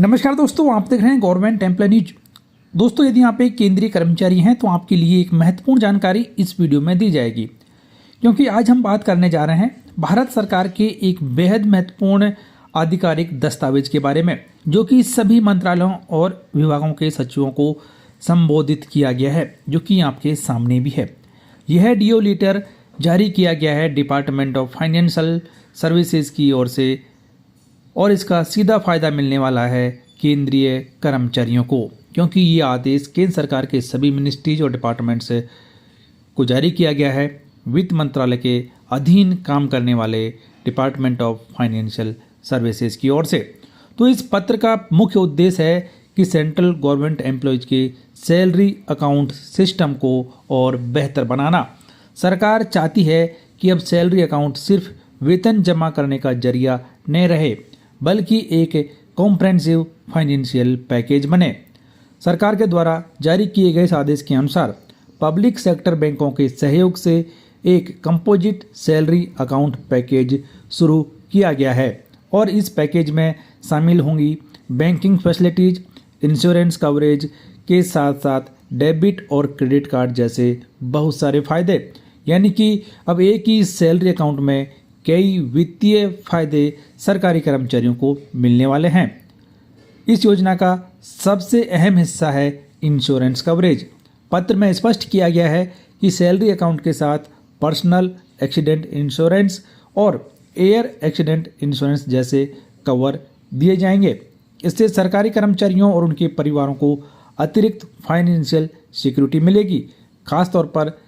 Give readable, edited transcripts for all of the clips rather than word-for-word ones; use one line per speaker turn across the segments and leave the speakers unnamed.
नमस्कार दोस्तों, आप देख रहे हैं गवर्नमेंट एम्प्लॉय न्यूज। दोस्तों, यदि आप एक केंद्रीय कर्मचारी हैं तो आपके लिए एक महत्वपूर्ण जानकारी इस वीडियो में दी जाएगी, क्योंकि आज हम बात करने जा रहे हैं भारत सरकार के एक बेहद महत्वपूर्ण आधिकारिक दस्तावेज के बारे में, जो कि सभी मंत्रालयों और विभागों के सचिवों को संबोधित किया गया है, जो कि आपके सामने भी है। यह डीओ लेटर जारी किया गया है डिपार्टमेंट ऑफ फाइनेंशियल सर्विसेज की ओर से और इसका सीधा फायदा मिलने वाला है केंद्रीय कर्मचारियों को, क्योंकि ये आदेश केंद्र सरकार के सभी मिनिस्ट्रीज और डिपार्टमेंट से को जारी किया गया है वित्त मंत्रालय के अधीन काम करने वाले डिपार्टमेंट ऑफ फाइनेंशियल सर्विसेज की ओर से। तो इस पत्र का मुख्य उद्देश्य है कि सेंट्रल गवर्नमेंट एम्प्लॉयज के सैलरी अकाउंट सिस्टम को और बेहतर बनाना। सरकार चाहती है कि अब सैलरी अकाउंट सिर्फ वेतन जमा करने का जरिया न रहे, बल्कि एक कॉम्प्रहेंसिव फाइनेंशियल पैकेज बने। सरकार के द्वारा जारी किए गए इस आदेश के अनुसार पब्लिक सेक्टर बैंकों के सहयोग से एक कंपोजिट सैलरी अकाउंट पैकेज शुरू किया गया है और इस पैकेज में शामिल होंगी बैंकिंग फैसिलिटीज, इंश्योरेंस कवरेज के साथ साथ डेबिट और क्रेडिट कार्ड जैसे बहुत सारे फायदे। यानी कि अब एक ही सैलरी अकाउंट में कई वित्तीय फायदे सरकारी कर्मचारियों को मिलने वाले हैं। इस योजना का सबसे अहम हिस्सा है इंश्योरेंस कवरेज। पत्र में स्पष्ट किया गया है कि सैलरी अकाउंट के साथ पर्सनल एक्सीडेंट इंश्योरेंस और एयर एक्सीडेंट इंश्योरेंस जैसे कवर दिए जाएंगे। इससे सरकारी कर्मचारियों और उनके परिवारों को अतिरिक्त फाइनेंशियल सिक्योरिटी मिलेगी, खासतौर पर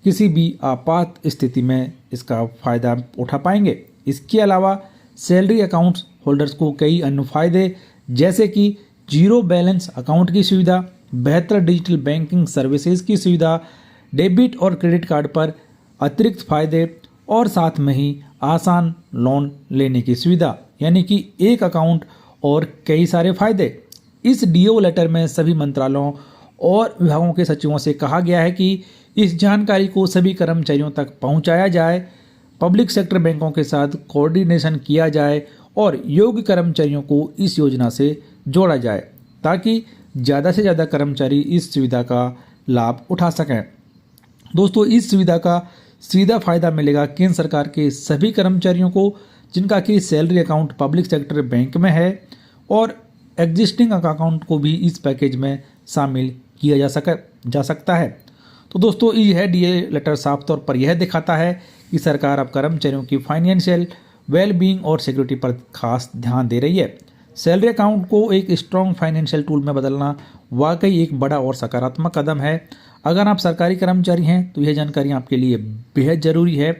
किसी भी आपात स्थिति में इसका फ़ायदा उठा पाएंगे। इसके अलावा सैलरी अकाउंट होल्डर्स को कई अन्य फायदे जैसे कि जीरो बैलेंस अकाउंट की सुविधा, बेहतर डिजिटल बैंकिंग सर्विसेज की सुविधा, डेबिट और क्रेडिट कार्ड पर अतिरिक्त फायदे और साथ में ही आसान लोन लेने की सुविधा। यानी कि एक अकाउंट और कई सारे फायदे। इस डीओ लेटर में सभी मंत्रालयों और विभागों के सचिवों से कहा गया है कि इस जानकारी को सभी कर्मचारियों तक पहुंचाया जाए, पब्लिक सेक्टर बैंकों के साथ कोऑर्डिनेशन किया जाए और योग्य कर्मचारियों को इस योजना से जोड़ा जाए, ताकि ज़्यादा से ज़्यादा कर्मचारी इस सुविधा का लाभ उठा सकें। दोस्तों, इस सुविधा का सीधा फायदा मिलेगा केंद्र सरकार के सभी कर्मचारियों को जिनका कि salary account public sector bank में है, और एग्जिस्टिंग अकाउंट को भी इस पैकेज में शामिल किया जा सकता है। तो दोस्तों, यह डीए लेटर साफ तौर पर यह दिखाता है कि सरकार अब कर्मचारियों की फाइनेंशियल वेलबींग और सिक्योरिटी पर खास ध्यान दे रही है। सैलरी अकाउंट को एक स्ट्रॉन्ग फाइनेंशियल टूल में बदलना वाकई एक बड़ा और सकारात्मक कदम है। अगर आप सरकारी कर्मचारी हैं तो यह जानकारी आपके लिए बेहद ज़रूरी है।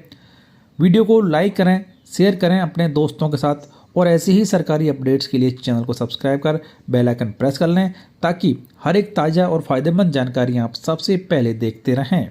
वीडियो को लाइक करें, शेयर करें अपने दोस्तों के साथ, और ऐसे ही सरकारी अपडेट्स के लिए चैनल को सब्सक्राइब कर बेल आइकन प्रेस कर लें, ताकि हर एक ताज़ा और फ़ायदेमंद जानकारी आप सबसे पहले देखते रहें।